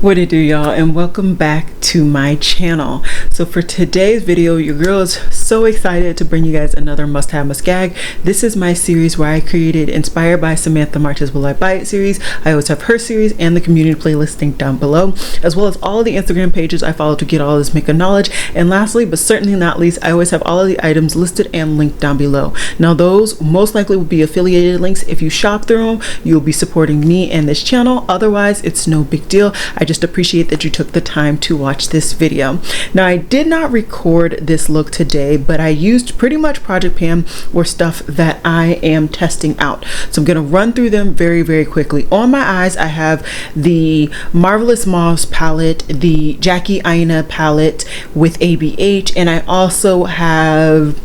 What it do, y'all, and welcome back to my channel. So for today's video, your girl is so excited to bring you guys another must gag. This is my series where I created Inspired by Samantha March's Will I Buy It series. I always have her series and the community playlist linked down below, as well as all of the Instagram pages I follow to get all this makeup knowledge. And lastly, but certainly not least, I always have all of the items listed and linked down below. Now those most likely will be affiliated links. If you shop through them, you'll be supporting me and this channel. Otherwise, it's no big deal. I just appreciate that you took the time to watch this video. Now, I did not record this look today, but I used pretty much Project Pan or stuff that I am testing out. So I'm going to run through them very quickly. On my eyes, I have the Marvelous Mauves palette, the Jackie Aina palette with ABH, and I also have,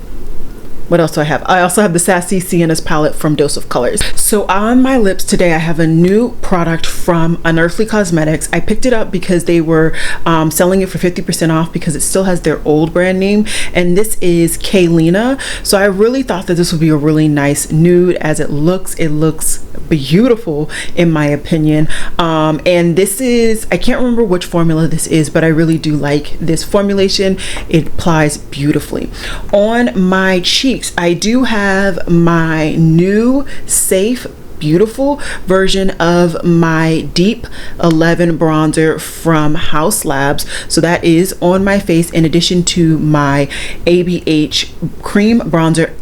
what else do I have? I also have the Sassy Sienna's palette from Dose of Colors. So on my lips today, I have a new product from Unearthly Cosmetics. I picked it up because they were selling it for 50% off because it still has their old brand name. And this is Kaylena. So I really thought that this would be a really nice nude as it looks. It looks beautiful in my opinion. And this is, I can't remember which formula this is, but I really do like this formulation. It applies beautifully. On my cheeks, I do have my new Safe beautiful version of my Deep 11 bronzer from Haus Labs. So that is on my face in addition to my ABH cream bronzer,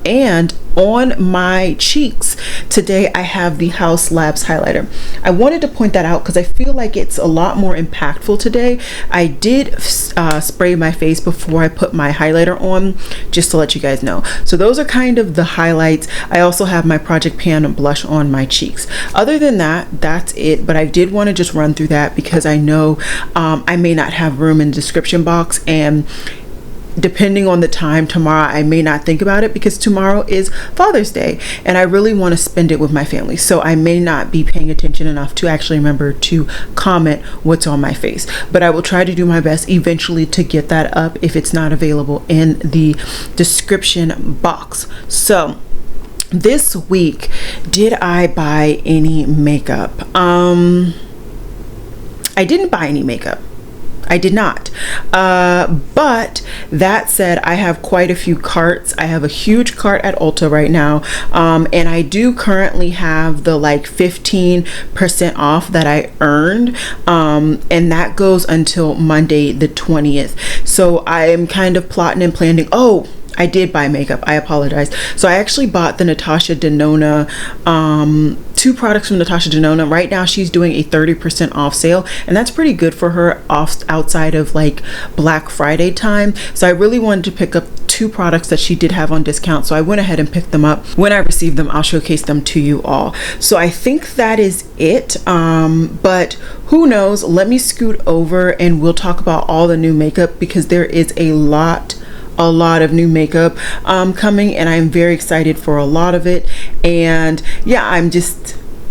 and on my cheeks today I have the Haus Labs highlighter. I wanted to point that out because I feel like it's a lot more impactful today. I did spray my face before I put my highlighter on, just to let you guys know. So those are kind of the highlights. I also have my Project Pan blush on my cheeks. Other than that, that's it. But I did want to just run through that because I know I may not have room in the description box, and depending on the time tomorrow, I may not think about it because tomorrow is Father's Day and I really want to spend it with my family. So I may not be paying attention enough to actually remember to comment what's on my face. But I will try to do my best eventually to get that up if it's not available in the description box. So this week, did I buy any makeup? I didn't buy any makeup. I did not. But that said, I have quite a few carts. I have a huge cart at Ulta right now. And I do currently have the like 15% off that I earned. And that goes until Monday the 20th. So I am kind of plotting and planning. Oh, I did buy makeup. I apologize. So I actually bought the Natasha Denona, two products from Natasha Denona. Right now she's doing a 30% off sale, and that's pretty good for her outside of like Black Friday time. So I really wanted to pick up two products that she did have on discount. So I went ahead and picked them up. When I receive them, I'll showcase them to you all. So I think that is it. But who knows? Let me scoot over and we'll talk about all the new makeup because there is a lot of new makeup coming, and I'm very excited for a lot of it. And yeah,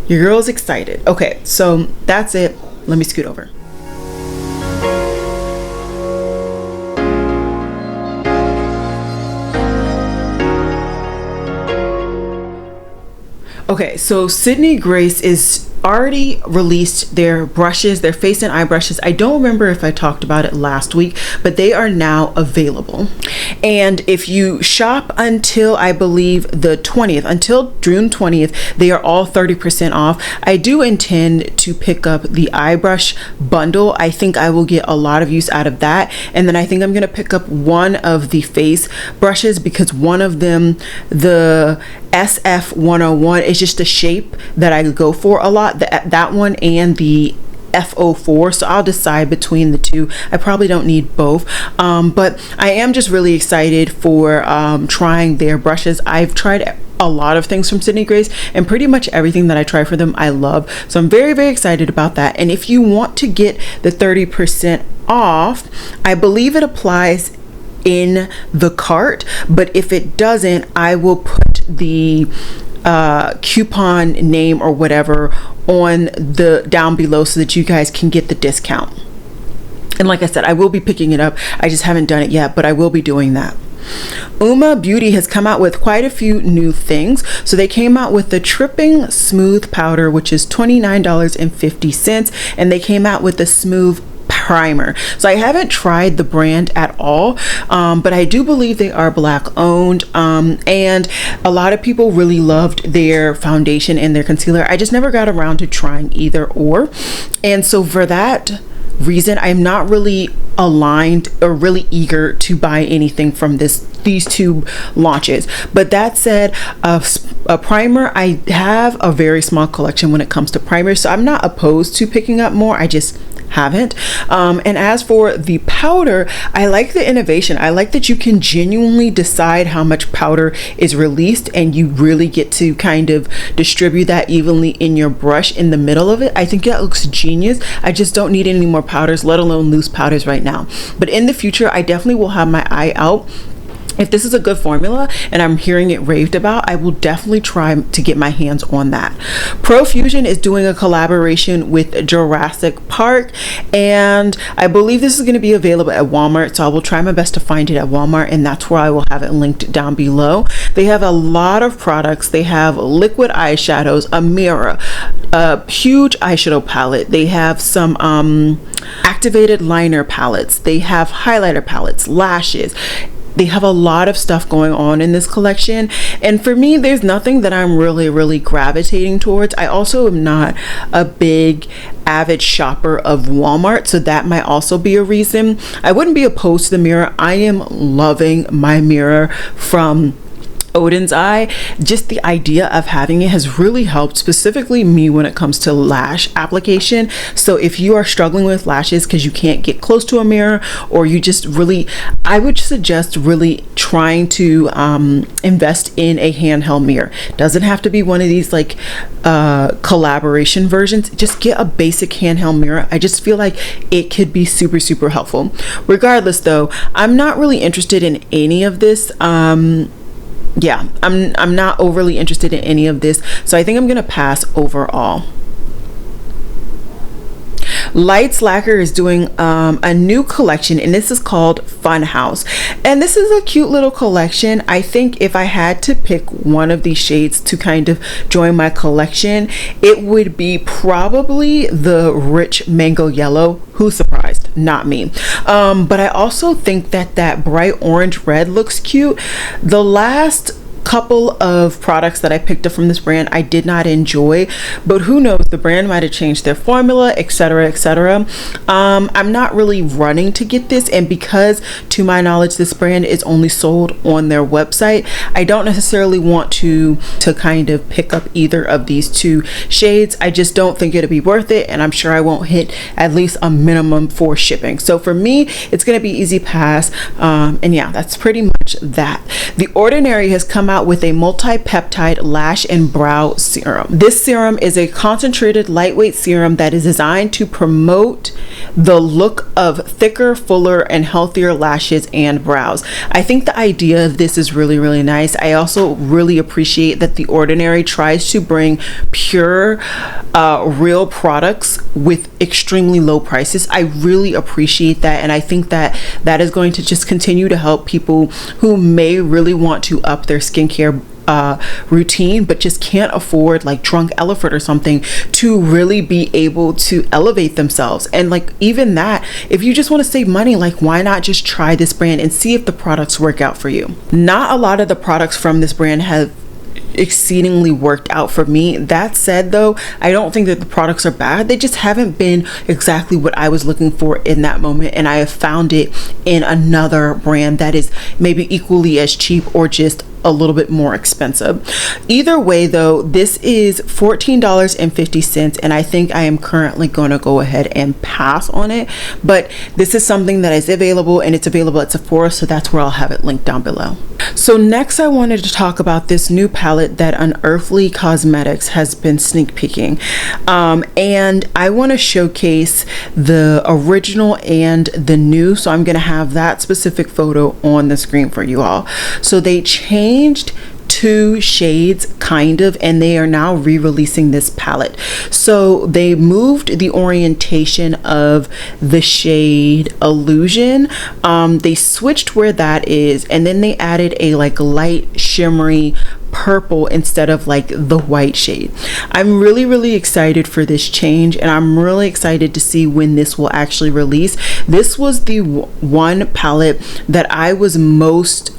your girl's excited. Okay, so that's it. Let me scoot over. Okay, so Sydney Grace is already released their brushes, their face and eye brushes. I don't remember if I talked about it last week, but they are now available. And if you shop until I believe the 20th, until June 20th, they are all 30% off. I do intend to pick up the eye brush bundle. I think I will get a lot of use out of that. And then I think I'm going to pick up one of the face brushes because one of them, the SF101, is just a shape that I go for a lot. That one and the F04, so I'll decide between the two. I probably don't need both, but I am just really excited for trying their brushes. I've tried a lot of things from Sydney Grace, and pretty much everything that I try for them I love, so I'm very excited about that. And if you want to get the 30% off, I believe it applies in the cart, but if it doesn't, I will put the coupon name or whatever on the down below so that you guys can get the discount. And like I said, I will be picking it up. I just haven't done it yet, but I will be doing that. Uma Beauty has come out with quite a few new things. So they came out with the Tripping Smooth Powder, which is $29.50, and they came out with the Smooth Primer. So I haven't tried the brand at all, but I do believe they are Black owned, and a lot of people really loved their foundation and their concealer. I just never got around to trying either or, and so for that reason I'm not really aligned or really eager to buy anything from these two launches. But that said, a primer, I have a very small collection when it comes to primers, so I'm not opposed to picking up more. I just haven't. And as for the powder, I like the innovation. I like that you can genuinely decide how much powder is released, and you really get to kind of distribute that evenly in your brush in the middle of it. I think that looks genius. I just don't need any more powders, let alone loose powders right now. But in the future, I definitely will have my eye out. If this is a good formula and I'm hearing it raved about, I will definitely try to get my hands on that. Profusion is doing a collaboration with Jurassic Park, and I believe this is going to be available at Walmart, so I will try my best to find it at Walmart, and that's where I will have it linked down below. They have a lot of products. They have liquid eyeshadows, a mirror, a huge eyeshadow palette. They have some activated liner palettes. They have highlighter palettes, lashes. They have a lot of stuff going on in this collection, and for me, there's nothing that I'm really gravitating towards. I also am not a big avid shopper of Walmart, so that might also be a reason. I wouldn't be opposed to the mirror. I am loving my mirror from Odin's Eye. Just the idea of having it has really helped, specifically me, when it comes to lash application. So if you are struggling with lashes because you can't get close to a mirror, or you just really, I would suggest really trying to invest in a handheld mirror. Doesn't have to be one of these like collaboration versions. Just get a basic handheld mirror. I just feel like it could be super helpful. Regardless though, I'm not really interested in any of this. Yeah, I'm not overly interested in any of this, so I think I'm gonna pass overall. Light Slacker is doing a new collection, and this is called Fun House, and this is a cute little collection. I think if I had to pick one of these shades to kind of join my collection, it would be probably the rich mango yellow. Who's surprised? Not me. But I also think that that bright orange red looks cute. The last couple of products that I picked up from this brand I did not enjoy, but who knows, the brand might have changed their formula, etc. I'm not really running to get this, and because to my knowledge this brand is only sold on their website, I don't necessarily want to kind of pick up either of these two shades. I just don't think it'll be worth it, and I'm sure I won't hit at least a minimum for shipping. So for me, it's gonna be easy pass, and yeah, that's pretty much that. The Ordinary has come out with a multi-peptide lash and brow serum. This serum is a concentrated lightweight serum that is designed to promote the look of thicker, fuller, and healthier lashes and brows. I think the idea of this is really nice. I also really appreciate that The Ordinary tries to bring pure real products with extremely low prices. I really appreciate that, and I think that that is going to just continue to help people who may really want to up their skincare routine but just can't afford like Drunk Elephant or something to really be able to elevate themselves. And like even that, if you just want to save money, like why not just try this brand and see if the products work out for you. Not a lot of the products from this brand have exceedingly worked out for me. That said though, I don't think that the products are bad. They just haven't been exactly what I was looking for in that moment, and I have found it in another brand that is maybe equally as cheap or just a little bit more expensive. Either way though, this is $14.50, and I think I am currently going to go ahead and pass on it, but this is something that is available, and it's available at Sephora, so that's where I'll have it linked down below. So next I wanted to talk about this new palette that Unearthly Cosmetics has been sneak peeking, and I want to showcase the original and the new, so I'm going to have that specific photo on the screen for you all. So they changed two shades kind of, and they are now re-releasing this palette. So they moved the orientation of the shade Illusion. They switched where that is, and then they added a like light shimmery purple instead of like the white shade. I'm really excited for this change, and I'm really excited to see when this will actually release. This was the one palette that I was most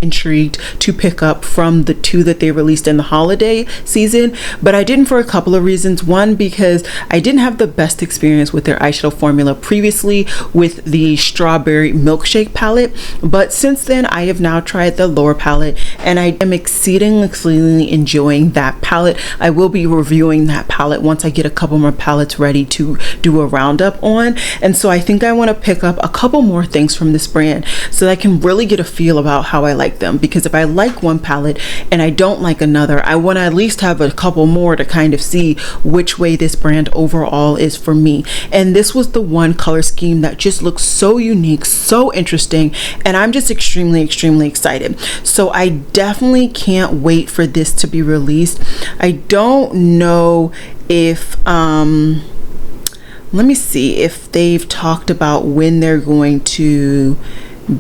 intrigued to pick up from the two that they released in the holiday season, but I didn't for a couple of reasons. One, because I didn't have the best experience with their eyeshadow formula previously with the strawberry milkshake palette, but since then I have now tried the lower palette and I am exceedingly enjoying that palette. I will be reviewing that palette once I get a couple more palettes ready to do a roundup on, and so I think I want to pick up a couple more things from this brand so that I can really get a feel about how I like them, because if I like one palette and I don't like another, I want to at least have a couple more to kind of see which way this brand overall is for me. And this was the one color scheme that just looks so unique, so interesting, and I'm just extremely excited. So I definitely can't wait for this to be released. I don't know if let me see if they've talked about when they're going to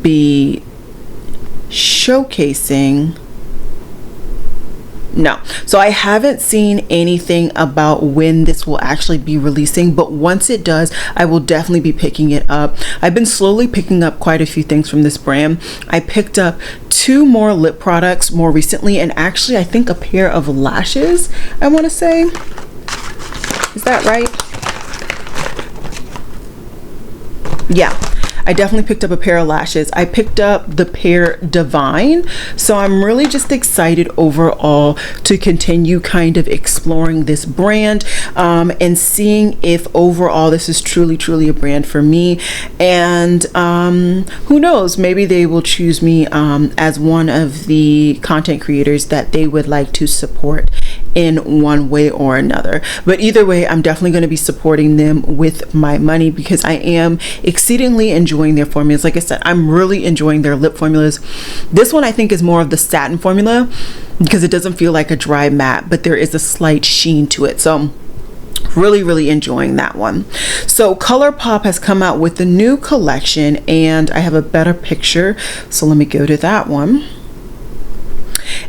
be showcasing. No, so I haven't seen anything about when this will actually be releasing, but once it does, I will definitely be picking it up. I've been slowly picking up quite a few things from this brand. I picked up 2 more lip products more recently, and actually I think a pair of lashes, I want to say. Is that right? Yeah, I definitely picked up a pair of lashes. I picked up the pair Divine. So I'm really just excited overall to continue kind of exploring this brand and seeing if overall this is truly a brand for me. And who knows, maybe they will choose me as one of the content creators that they would like to support in one way or another. But either way, I'm definitely going to be supporting them with my money because I am exceedingly enjoying their formulas. Like I said, I'm really enjoying their lip formulas. This one I think is more of the satin formula because it doesn't feel like a dry matte, but there is a slight sheen to it. So really enjoying that one. So ColourPop has come out with a new collection, and I have a better picture, so let me go to that one.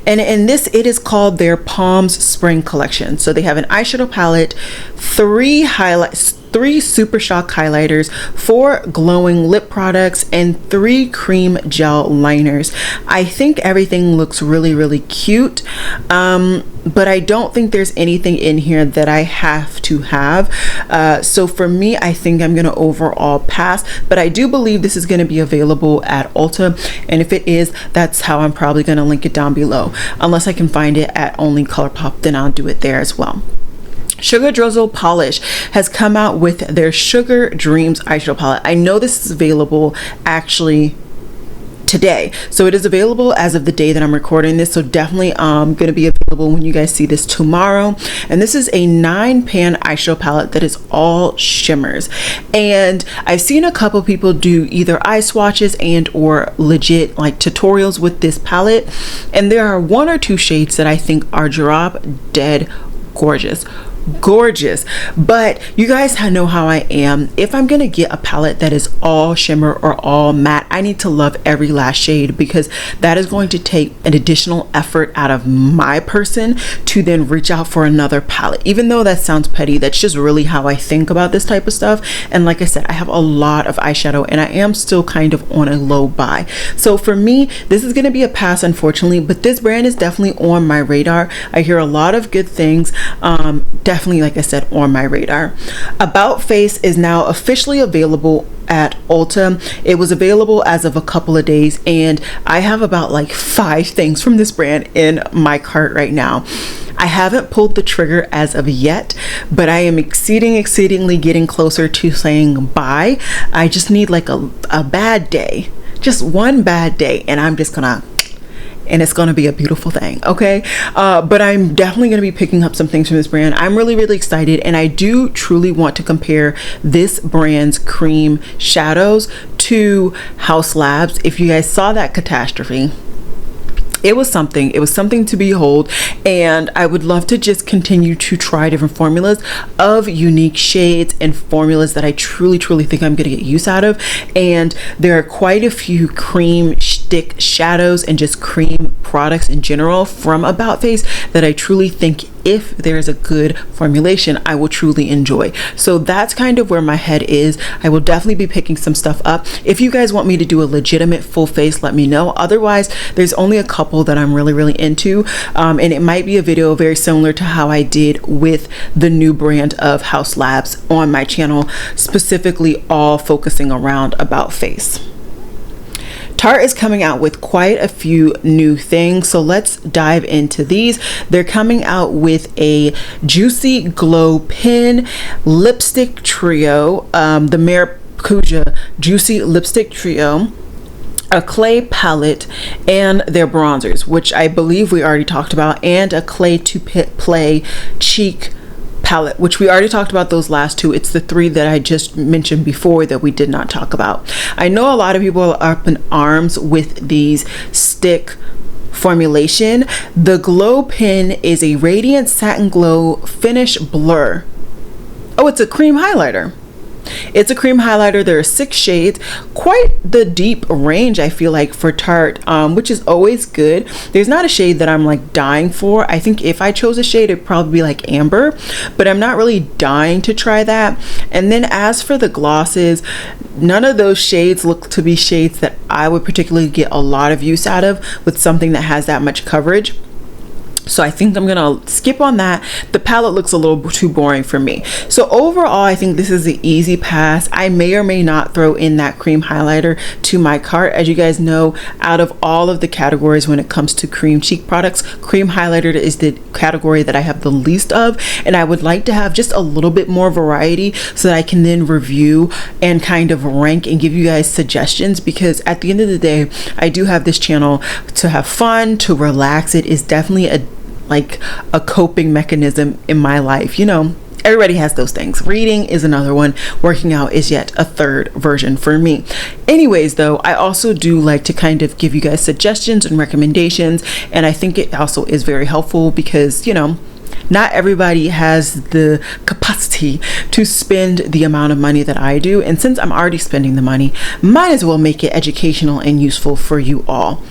And in this, it is called their Palms Spring Collection. So they have an eyeshadow palette, 3 Super Shock highlighters, 4 glowing lip products, and 3 cream gel liners. I think everything looks really cute, but I don't think there's anything in here that I have to have. So for me, I think I'm gonna overall pass, but I do believe this is gonna be available at Ulta, and if it is, that's how I'm probably gonna link it down below. Unless I can find it at only ColourPop, then I'll do it there as well. Sugar Drizzle Polish has come out with their Sugar Dreams eyeshadow palette. I know this is available actually today, so it is available as of the day that I'm recording this, so definitely going to be available when you guys see this tomorrow. And this is a 9-pan eyeshadow palette that is all shimmers, and I've seen a couple people do either eye swatches and or legit like tutorials with this palette, and there are 1 or 2 shades that I think are drop dead gorgeous. But you guys know how I am. If I'm gonna get a palette that is all shimmer or all matte, I need to love every last shade, because that is going to take an additional effort out of my person to then reach out for another palette. Even though that sounds petty, that's just really how I think about this type of stuff. And like I said, I have a lot of eyeshadow and I am still kind of on a low buy. So for me, this is gonna be a pass, unfortunately, but this brand is definitely on my radar. I hear a lot of good things. Definitely, like I said, on my radar. About Face is now officially available at Ulta. It was available as of a couple of days, and I have about like 5 things from this brand in my cart right now. I haven't pulled the trigger as of yet, but I am exceedingly getting closer to saying bye. I just need like a bad day, just one bad day, and I'm just gonna, and it's going to be a beautiful thing. Okay, but I'm definitely going to be picking up some things from this brand. I'm really excited, and I do truly want to compare this brand's cream shadows to Haus Labs. If you guys saw that catastrophe, it was something to behold, and I would love to just continue to try different formulas of unique shades and formulas that I truly think I'm gonna get use out of. And there are quite a few cream stick shadows and just cream products in general from About Face that I truly think, if there's a good formulation, I will truly enjoy. So that's kind of where my head is. I will definitely be picking some stuff up. If you guys want me to do a legitimate full face, let me know. Otherwise, there's only a couple that I'm really into, and it might be a video very similar to how I did with the new brand of Haus Labs on my channel, specifically all focusing around About Face. Tarte is coming out with quite a few new things, so let's dive into these. They're coming out with a Juicy Glow Pen Lipstick Trio, the Maracuja Juicy Lipstick Trio, a clay palette, and their bronzers, which I believe we already talked about, and a clay to play cheek palette, which we already talked about those last two. It's the three that I just mentioned before that we did not talk about. I know a lot of people are up in arms with these stick formulation. The Glow Pen is a Radiant Satin Glow Finish Blur. Oh, it's a cream highlighter. It's a cream highlighter. There are 6 shades, quite the deep range I feel like for Tarte, which is always good. There's not a shade that I'm like dying for. I think if I chose a shade, it'd probably be like amber, but I'm not really dying to try that. And then as for the glosses, none of those shades look to be shades that I would particularly get a lot of use out of with something that has that much coverage. So I think I'm gonna skip on that. The palette looks a little too boring for me. So overall, I think this is an easy pass. I may or may not throw in that cream highlighter to my cart. As you guys know, out of all of the categories when it comes to cream cheek products, cream highlighter is the category that I have the least of, and I would like to have just a little bit more variety so that I can then review and kind of rank and give you guys suggestions, because at the end of the day, I do have this channel to have fun, to relax. It is definitely a coping mechanism in my life. You know, everybody has those things. Reading is another one. Working out is yet a third version for me. Anyways, though, I also do like to kind of give you guys suggestions and recommendations, and I think it also is very helpful because, you know, not everybody has the capacity to spend the amount of money that I do, and since I'm already spending the money, might as well make it educational and useful for you all.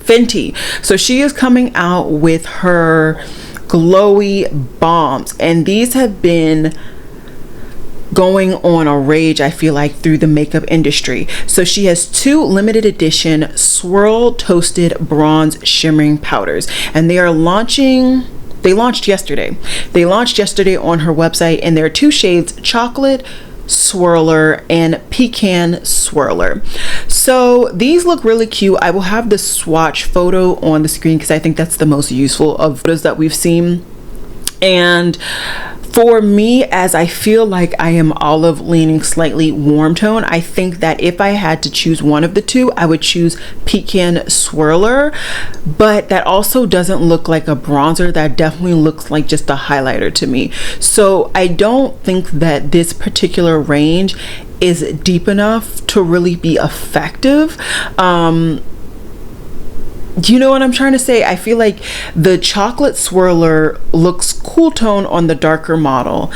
Fenty. So she is coming out with her Glowy Bombs, and these have been going on a rage, I feel like, through the makeup industry. So she has 2 limited edition swirl toasted bronze shimmering powders, and they launched yesterday. They launched yesterday on her website, and there are 2 shades, Chocolate Swirler and Pecan Swirler. So these look really cute. I will have the swatch photo on the screen because I think that's the most useful of photos that we've seen. And for me, as I feel like I am olive leaning slightly warm tone, I think that if I had to choose one of the 2, I would choose Pecan Swirler, but that also doesn't look like a bronzer. That definitely looks like just a highlighter to me. So I don't think that this particular range is deep enough to really be effective. Do you know what I'm trying to say? I feel like the Chocolate Swirler looks cool tone on the darker model,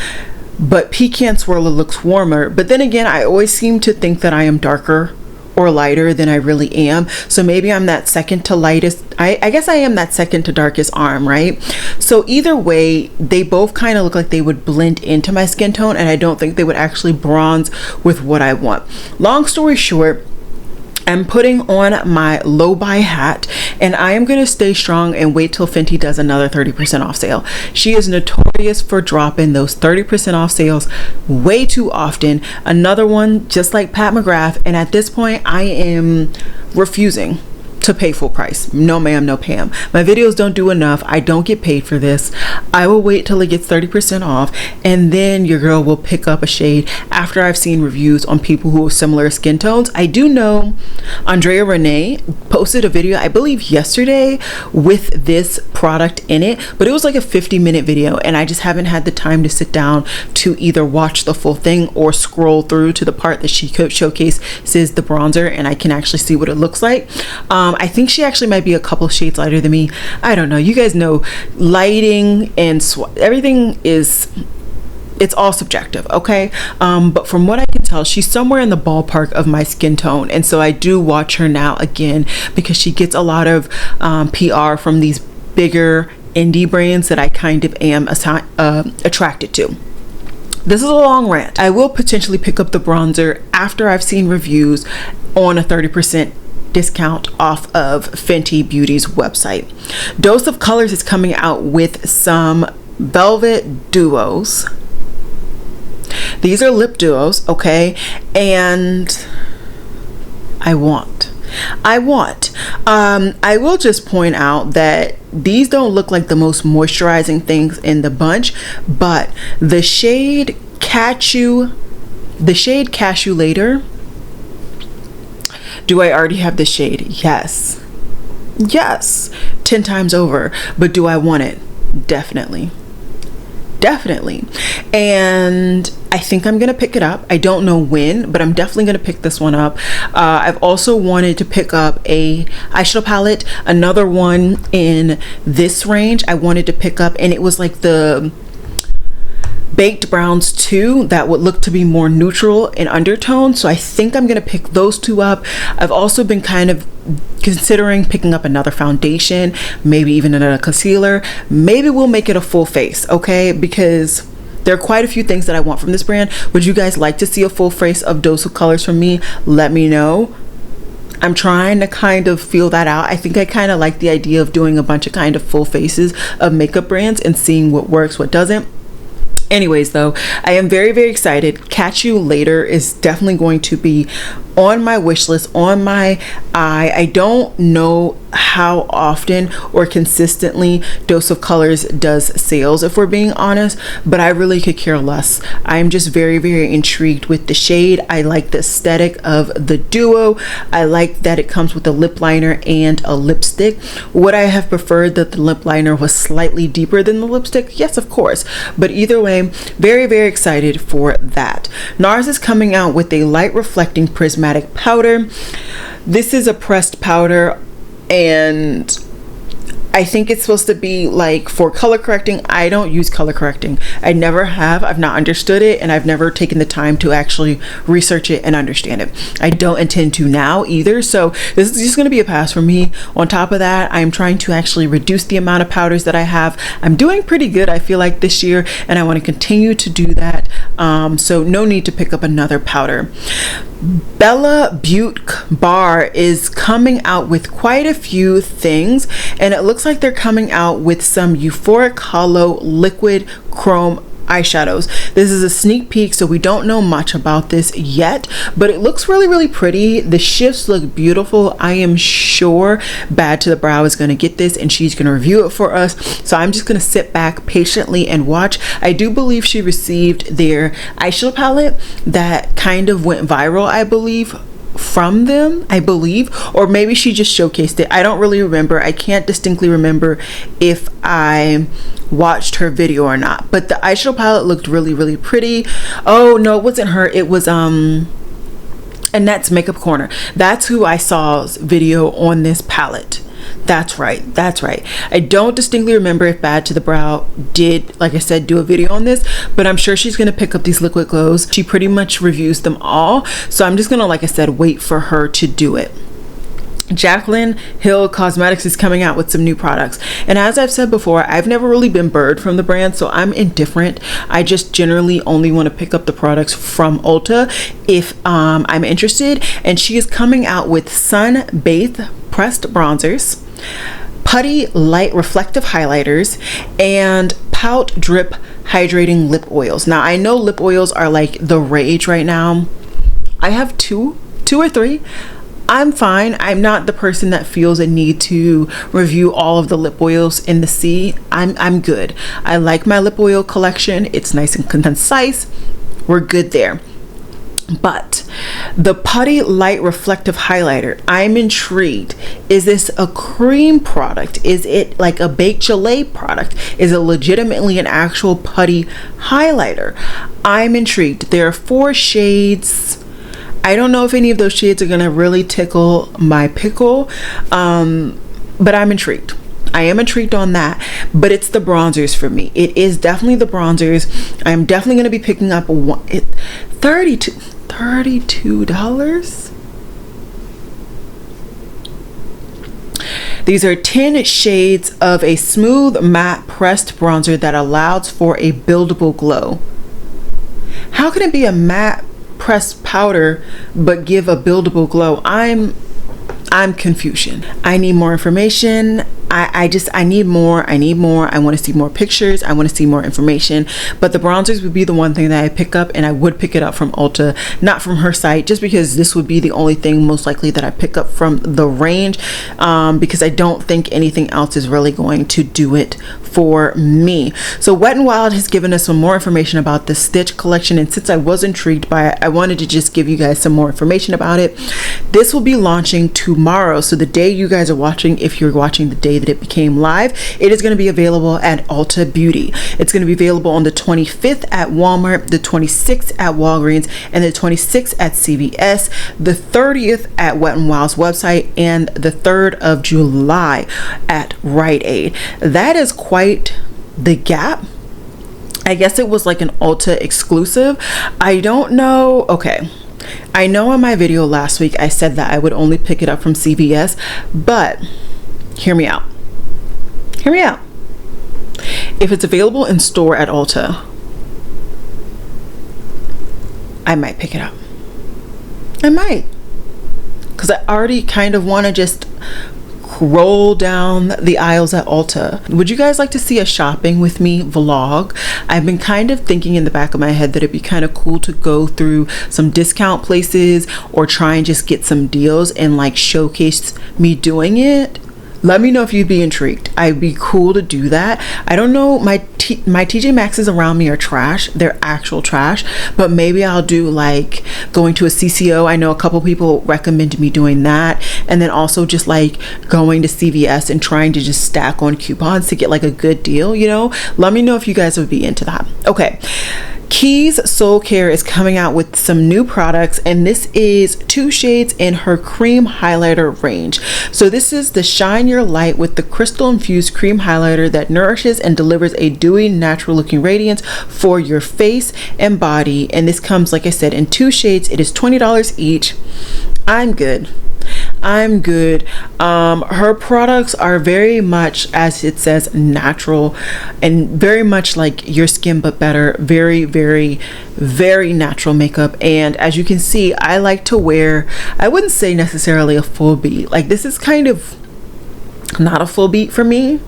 but Pecan Swirler looks warmer. But then again, I always seem to think that I am darker or lighter than I really am. So maybe I'm that second to lightest. I guess I am that second to darkest arm, right? So either way, they both kind of look like they would blend into my skin tone, and I don't think they would actually bronze with what I want. Long story short, I'm putting on my low buy hat, and I am going to stay strong and wait till Fenty does another 30% off sale. She is notorious for dropping those 30% off sales way too often. Another one just like Pat McGrath, and at this point I am refusing to pay full price. No ma'am, no Pam. My videos don't do enough. I don't get paid for this. I will wait till it gets 30% off, and then your girl will pick up a shade after I've seen reviews on people who have similar skin tones. I do know Andrea Renee posted a video, I believe yesterday, with this product in it, but it was like a 50-minute video, and I just haven't had the time to sit down to either watch the full thing or scroll through to the part that she showcases the bronzer and I can actually see what it looks like. I think she actually might be a couple shades lighter than me. I don't know. You guys know lighting and everything is, it's all subjective, okay? But from what I can tell, she's somewhere in the ballpark of my skin tone, and so I do watch her now again because she gets a lot of PR from these bigger indie brands that I kind of am attracted to. This is a long rant. I will potentially pick up the bronzer after I've seen reviews on a 30% discount off of Fenty Beauty's website. Dose of Colors is coming out with some velvet duos. These are lip duos, okay? And I will just point out that these don't look like the most moisturizing things in the bunch, but the shade Cashew Later. Do I already have the shade? Yes, 10 times over. But do I want it? Definitely. And I think I'm gonna pick it up. I don't know when, but I'm definitely gonna pick this one up. I've also wanted to pick up a eyeshadow palette, another one in this range I wanted to pick up, and it was like the Baked Browns 2 that would look to be more neutral in undertone. So I think I'm gonna pick those two up. I've also been kind of considering picking up another foundation, maybe even another concealer. Maybe we'll make it a full face, okay? Because there are quite a few things that I want from this brand. Would you guys like to see a full face of Dose of Colors from me? Let me know. I'm trying to kind of feel that out. I think I kind of like the idea of doing a bunch of kind of full faces of makeup brands and seeing what works, what doesn't. Anyways, though, I am very, very excited. Catch You Later is definitely going to be on my wish list, on my eye. I don't know how often or consistently Dose of Colors does sales, if we're being honest, but I really could care less. I'm just very, very intrigued with the shade. I like the aesthetic of the duo. I like that it comes with a lip liner and a lipstick. Would I have preferred that the lip liner was slightly deeper than the lipstick? Yes, of course, but either way, very, very excited for that. NARS is coming out with a light reflecting prismatic powder. This is a pressed powder, and I think it's supposed to be like for color correcting. I don't use color correcting. I never have. I've not understood it, and I've never taken the time to actually research it and understand it. I don't intend to now either, so this is just going to be a pass for me. On top of that, I'm trying to actually reduce the amount of powders that I have. I'm doing pretty good, I feel like, this year, and I want to continue to do that. So no need to pick up another powder. Bella Butte Bar is coming out with quite a few things, and it looks like they're coming out with some Euphoric Hollow liquid chrome eyeshadows. This is a sneak peek, so we don't know much about this yet, but it looks really, really pretty. The shifts look beautiful. I am sure Bad to the Brow is going to get this and she's going to review it for us, so I'm just going to sit back patiently and watch. I do believe she received their eyeshadow palette that kind of went viral, I believe, from them, or maybe she just showcased it. I don't really remember. I can't distinctly remember if I watched her video or not, but the eyeshadow palette looked really, really pretty. Oh no, it wasn't her, it was Annette's Makeup Corner. That's who I saw's video on this palette. That's right. I don't distinctly remember if Bad to the Brow did, like I said, do a video on this, but I'm sure she's going to pick up these liquid glows. She pretty much reviews them all, so I'm just going to, like I said, wait for her to do it. Jacqueline Hill Cosmetics is coming out with some new products, and as I've said before, I've never really been burned from the brand, so I'm indifferent. I just generally only want to pick up the products from Ulta if I'm interested, and she is coming out with Sun Bathe pressed bronzers, putty light reflective highlighters, and Pout Drip hydrating lip oils. Now I know lip oils are like the rage right now. I have two or three. I'm fine. I'm not the person that feels a need to review all of the lip oils in the sea. I'm good. I like my lip oil collection. It's nice and concise. We're good there. But the putty light reflective highlighter, I'm intrigued. Is this a cream product? Is it like a baked gelée product? Is it legitimately an actual putty highlighter? I'm intrigued. There are 4 shades. I don't know if any of those shades are gonna really tickle my pickle, but I'm intrigued. I am intrigued on that, but it's the bronzers for me. It is definitely the bronzers. I'm definitely going to be picking up $32. These are 10 shades of a smooth matte pressed bronzer that allows for a buildable glow. How can it be a matte pressed powder but give a buildable glow? I'm confusion. I need more information. I need more. I want to see more pictures. I want to see more information. But the bronzers would be the one thing that I pick up, and I would pick it up from Ulta, not from her site, just because this would be the only thing most likely that I pick up from the range, because I don't think anything else is really going to do it for me. So Wet n Wild has given us some more information about the Stitch collection, and since I was intrigued by it, I wanted to just give you guys some more information about it. This will be launching tomorrow, so the day you guys are watching, if you're watching the day that it became live, it is going to be available at Ulta Beauty. It's going to be available on the 25th at Walmart, the 26th at Walgreens, and the 26th at CVS, the 30th at Wet n Wild's website, and the 3rd of July at Rite Aid. That is quite the gap. I guess it was like an Ulta exclusive. I don't know. Okay, I know in my video last week I said that I would only pick it up from CVS, but hear me out. Hear me out. If it's available in store at Ulta, I might pick it up. I might, because I already kind of want to just roll down the aisles at Ulta. Would you guys like to see a shopping with me vlog? I've been kind of thinking in the back of my head that it'd be kind of cool to go through some discount places or try and just get some deals and like showcase me doing it. Let me know if you'd be intrigued. I'd be cool to do that. I don't know, my TJ Maxx's around me are trash. They're actual trash, but maybe I'll do like going to a CCO. I know a couple people recommended me doing that, and then also just like going to CVS and trying to just stack on coupons to get like a good deal, you know? Let me know if you guys would be into that. Okay. Keys Soul Care is coming out with some new products, and this is 2 shades in her cream highlighter range. So this is the Shine Your Light with the crystal infused cream highlighter that nourishes and delivers a dewy, natural looking radiance for your face and body. And this comes, like I said, in 2 shades. It is $20 each. I'm good. Her products are very much, as it says, natural and very much like your skin but better. Very, very, very natural makeup. And as you can see, I like to wear, I wouldn't say necessarily a full beat. Like, this is kind of not a full beat for me,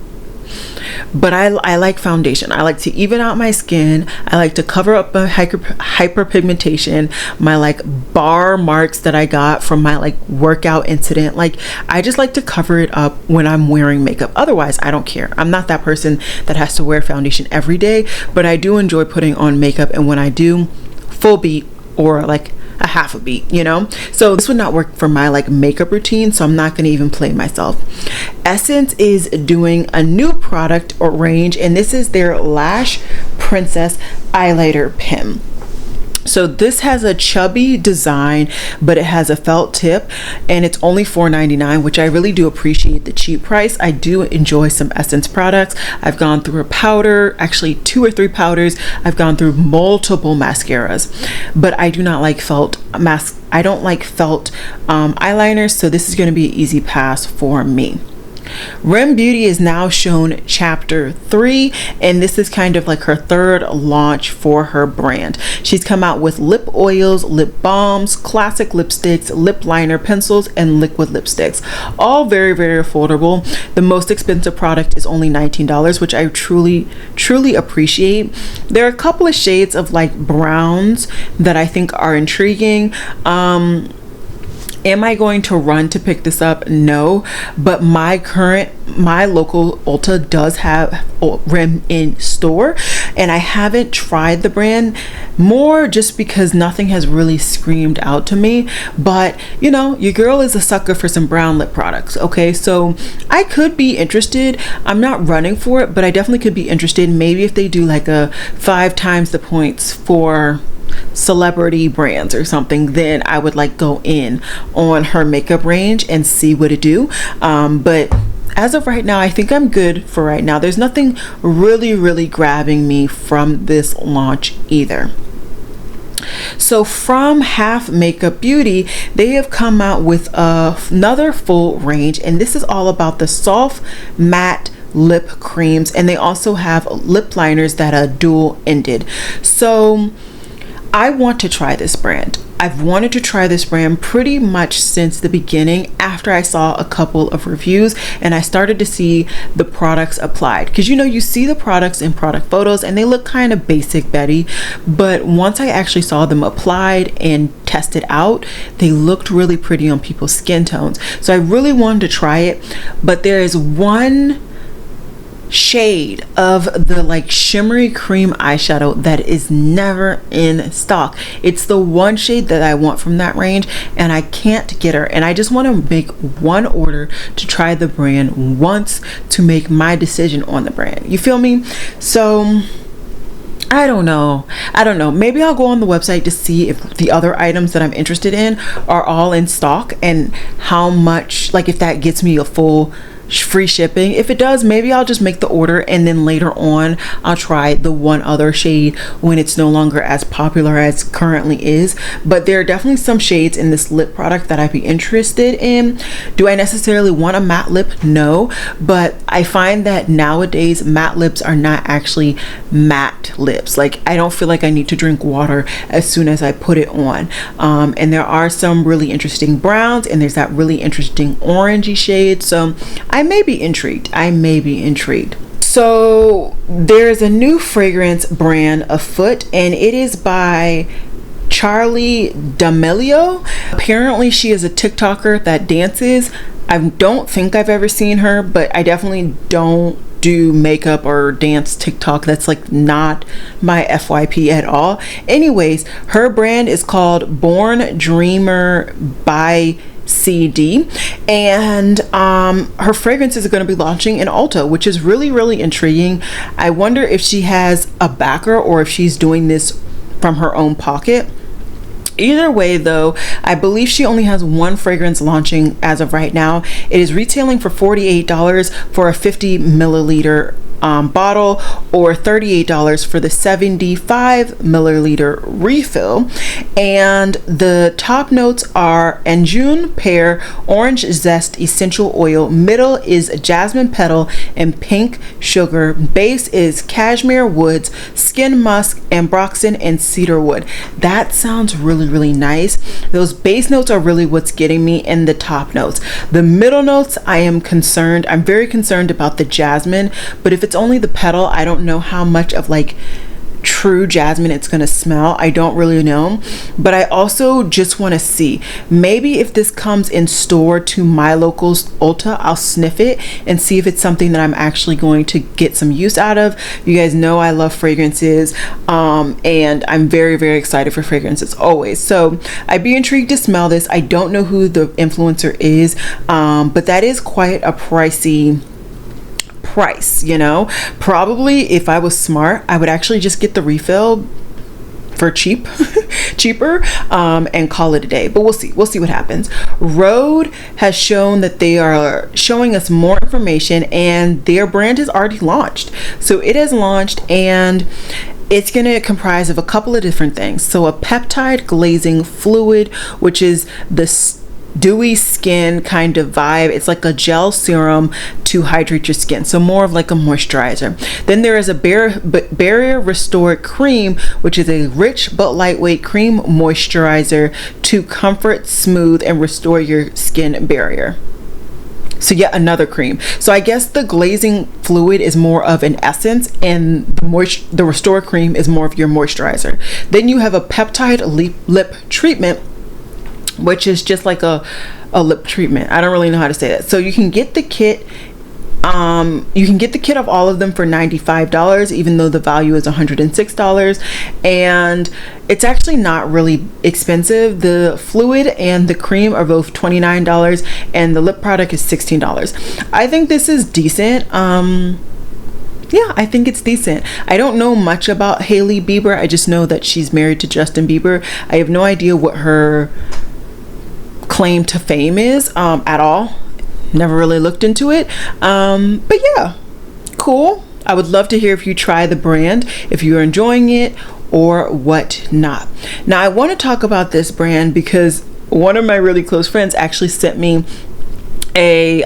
but I like foundation. I like to even out my skin. I like to cover up my hyperpigmentation, my like bar marks that I got from my like workout incident. Like, I just like to cover it up when I'm wearing makeup. Otherwise, I don't care. I'm not that person that has to wear foundation every day, but I do enjoy putting on makeup, and when I do, full beat or like a half a beat, you know? So this would not work for my like makeup routine, so I'm not going to even play myself. Essence is doing a new product or range, and this is their Lash Princess Eyeliner Pen. So this has a chubby design, but it has a felt tip, and it's only $4.99, which I really do appreciate the cheap price. I do enjoy some Essence products. I've gone through a powder, actually 2 or 3 powders. I've gone through multiple mascaras, but I do not like felt mask. I don't like felt eyeliners, so this is going to be an easy pass for me. Rim Beauty is now shown chapter 3, and this is kind of like her 3rd launch for her brand. She's come out with lip oils, lip balms, classic lipsticks, lip liner pencils, and liquid lipsticks. All very, very affordable. The most expensive product is only $19, which I truly, truly appreciate. There are a couple of shades of like browns that I think are intriguing. Am I going to run to pick this up? No, but my local Ulta does have Rim in store, and I haven't tried the brand, more just because nothing has really screamed out to me. But you know, your girl is a sucker for some brown lip products. Okay, so I could be interested. I'm not running for it, but I definitely could be interested. Maybe if they do like a 5 times the points for celebrity brands or something, then I would like go in on her makeup range and see what it do. But as of right now, I think I'm good for right now. There's nothing really grabbing me from this launch either. So from Half Makeup Beauty, they have come out with another full range, and this is all about the soft matte lip creams, and they also have lip liners that are dual ended. So I want to try this brand. I've wanted to try this brand pretty much since the beginning, after I saw a couple of reviews and I started to see the products applied, because you know, you see the products in product photos and they look kind of basic Betty, but once I actually saw them applied and tested out, they looked really pretty on people's skin tones. So I really wanted to try it, but there is one shade of the like shimmery cream eyeshadow that is never in stock. It's the one shade that I want from that range and I can't get her, and I just want to make one order to try the brand once to make my decision on the brand. You feel me? So I don't know. Maybe I'll go on the website to see if the other items that I'm interested in are all in stock and how much, like if that gets me a full free shipping. If it does, maybe I'll just make the order and then later on I'll try the one other shade when it's no longer as popular as currently is. But there are definitely some shades in this lip product that I'd be interested in. Do I necessarily want a matte lip? No, but I find that nowadays matte lips are not actually matte lips. Like I don't feel like I need to drink water as soon as I put it on. And there are some really interesting browns, and there's that really interesting orangey shade. So I may be intrigued. So there's a new fragrance brand afoot, and it is by Charli D'Amelio. Apparently she is a TikToker that dances. I don't think I've ever seen her, but I definitely don't do makeup or dance TikTok. That's like not my FYP at all. Anyways, her brand is called Born Dreamer by CD, and her fragrances are going to be launching in Ulta, which is really intriguing. I wonder if she has a backer or if she's doing this from her own pocket. Either way though, I believe she only has one fragrance launching as of right now. It is retailing for $48 for a 50 milliliter bottle, or $38 for the 75 milliliter refill. And the top notes are Anjun pear, orange zest essential oil, middle is jasmine petal and pink sugar, base is cashmere woods, skin musk, ambroxan and cedarwood. That sounds really nice. Those base notes are really what's getting me in the top notes. The middle notes, I'm very concerned about the jasmine, but if it's only the petal, I don't know how much of like true jasmine it's gonna smell. I don't really know, but I also just want to see, maybe if this comes in store to my local Ulta, I'll sniff it and see if it's something that I'm actually going to get some use out of. You guys know I love fragrances, and I'm very excited for fragrances always, so I'd be intrigued to smell this. I don't know who the influencer is, but that is quite a pricey price, you know. Probably if I was smart, I would actually just get the refill for cheaper, and call it a day. But we'll see what happens. Rhode has shown that they are showing us more information, and their brand has already launched. So it has launched, and it's going to comprise of a couple of different things. So a peptide glazing fluid, which is the dewy skin kind of vibe. It's like a gel serum to hydrate your skin, so more of like a moisturizer. Then there is a barrier restore cream, which is a rich but lightweight cream moisturizer to comfort, smooth, and restore your skin barrier. So yet another cream. So I guess the glazing fluid is more of an essence, and the restore cream is more of your moisturizer. Then you have a peptide lip treatment, which is just like a lip treatment. I don't really know how to say that. So you can get the kit. You can get the kit of all of them for $95, even though the value is $106, and it's actually not really expensive. The fluid and the cream are both $29, and the lip product is $16. I think this is decent. yeah, I think it's decent. I don't know much about Hailey Bieber. I just know that she's married to Justin Bieber. I have no idea what her claim to fame is at all. Never really looked into it. But yeah, cool. I would love to hear if you try the brand, if you're enjoying it or what not. Now I want to talk about this brand because one of my really close friends actually sent me a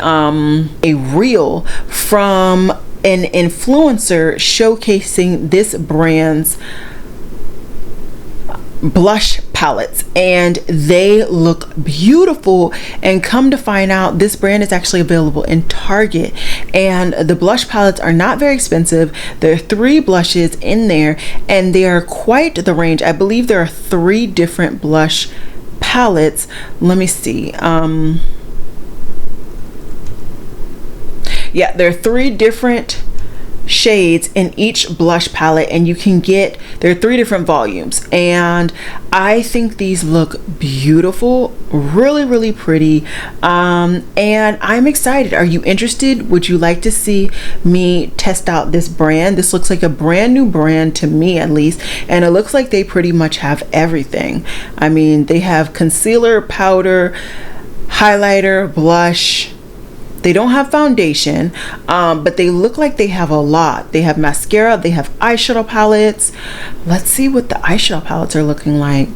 reel from an influencer showcasing this brand's blush palettes, and they look beautiful. And come to find out, this brand is actually available in Target, and the blush palettes are not very expensive. There are 3 blushes in there, and they are quite the range. I believe there are 3 different blush palettes. Let me see. Yeah, there are 3 different shades in each blush palette, and you can get, there are 3 different volumes, and I think these look beautiful, really pretty, and I'm excited. Are you interested? Would you like to see me test out this brand? This looks like a brand new brand to me, at least, and it looks like they pretty much have everything. I mean, they have concealer, powder, highlighter, blush. They don't have foundation, but they look like they have a lot. They have mascara, they have eyeshadow palettes. Let's see what the eyeshadow palettes are looking like.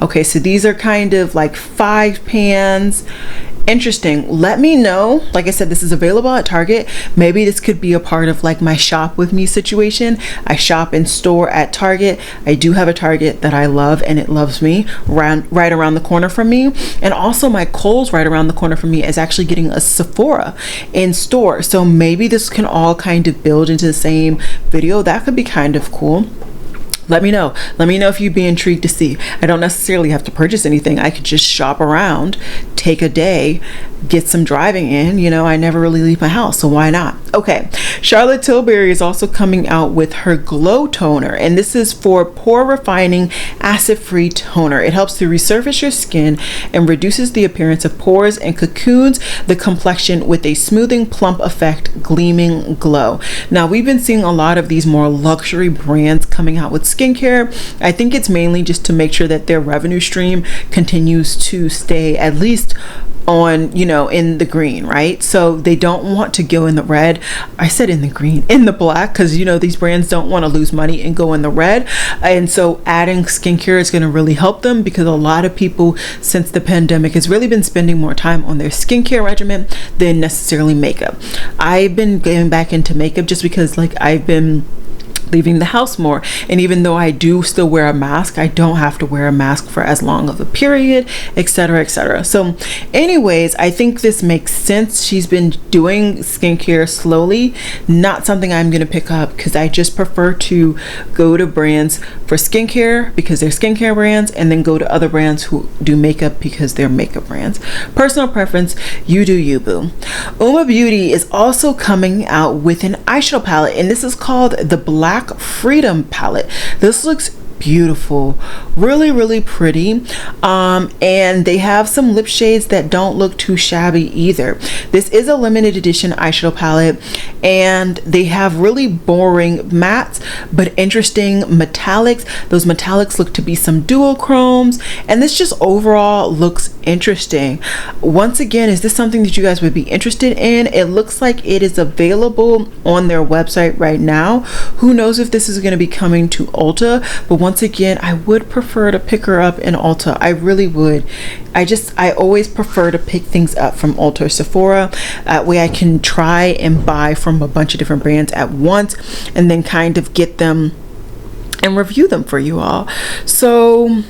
Okay, so these are kind of like 5 pans. Interesting. Let me know. Like I said, this is available at Target. Maybe this could be a part of like my shop with me situation. I shop in store at Target. I do have a Target that I love, and it loves me, right around the corner from me. And also my Kohl's right around the corner from me is actually getting a Sephora in store. So maybe this can all kind of build into the same video. That could be kind of cool. Let me know. Let me know if you'd be intrigued to see. I don't necessarily have to purchase anything. I could just shop around, take a day, get some driving in. You know, I never really leave my house, so why not? Okay, Charlotte Tilbury is also coming out with her Glow Toner, and this is for pore refining acid-free toner. It helps to resurface your skin and reduces the appearance of pores and cocoons the complexion with a smoothing, plump effect, gleaming glow. Now, we've been seeing a lot of these more luxury brands coming out with skincare. I think it's mainly just to make sure that their revenue stream continues to stay at least on, you know, in the green, right? So they don't want to go in the red. I said in the green, in the black, because you know these brands don't want to lose money and go in the red. And so adding skincare is going to really help them, because a lot of people since the pandemic has really been spending more time on their skincare regimen than necessarily makeup. I've been getting back into makeup just because like I've been leaving the house more, and even though I do still wear a mask, I don't have to wear a mask for as long of a period, etc, etc. So anyways, I think this makes sense. She's been doing skincare slowly, not something I'm gonna pick up, because I just prefer to go to brands for skincare because they're skincare brands, and then go to other brands who do makeup because they're makeup brands. Personal preference, you do you, boo. Uma Beauty is also coming out with an eyeshadow palette, and this is called the Black Freedom palette. This looks beautiful, really pretty, and they have some lip shades that don't look too shabby either. This is a limited edition eyeshadow palette, and they have really boring mattes but interesting metallics. Those metallics look to be some duochromes, and this just overall looks interesting. Once again, is this something that you guys would be interested in? It looks like it is available on their website right now. Who knows if this is going to be coming to Ulta, but once again, I would prefer to pick her up in Ulta. I really would. I always prefer to pick things up from Ulta or Sephora. That way I can try and buy from a bunch of different brands at once, and then kind of get them and review them for you all. So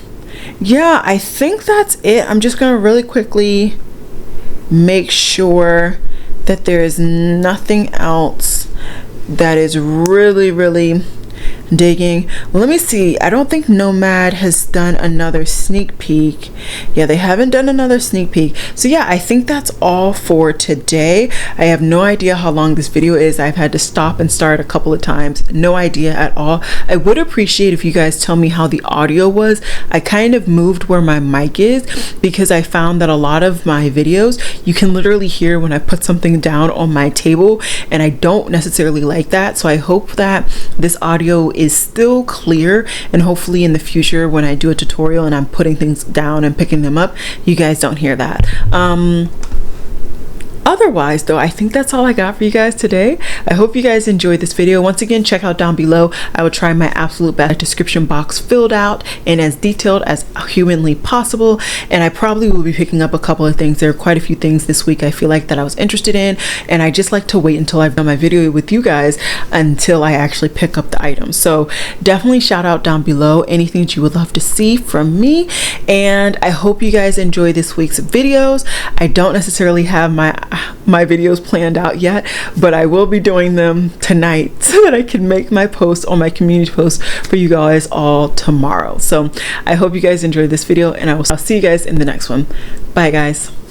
yeah, I think that's it. I'm just gonna really quickly make sure that there is nothing else that is really digging. Let me see. I don't think Nomad has done another sneak peek. Yeah, they haven't done another sneak peek. So yeah, I think that's all for today. I have no idea how long this video is. I've had to stop and start a couple of times. No idea at all. I would appreciate if you guys tell me how the audio was. I kind of moved where my mic is because I found that a lot of my videos you can literally hear when I put something down on my table, and I don't necessarily like that. So I hope that this audio is still clear, and hopefully in the future when I do a tutorial and I'm putting things down and picking them up, you guys don't hear that. Otherwise though, I think that's all I got for you guys today. I hope you guys enjoyed this video. Once again, check out down below. I will try my absolute best. Description box filled out and as detailed as humanly possible, and I probably will be picking up a couple of things. There are quite a few things this week I feel like that I was interested in, and I just like to wait until I've done my video with you guys until I actually pick up the items. So definitely shout out down below anything that you would love to see from me, and I hope you guys enjoy this week's videos. I don't necessarily have my videos planned out yet, but I will be doing them tonight so that I can make my post on my community post for you guys all tomorrow. So I hope you guys enjoyed this video, and I'll see you guys in the next one. Bye guys.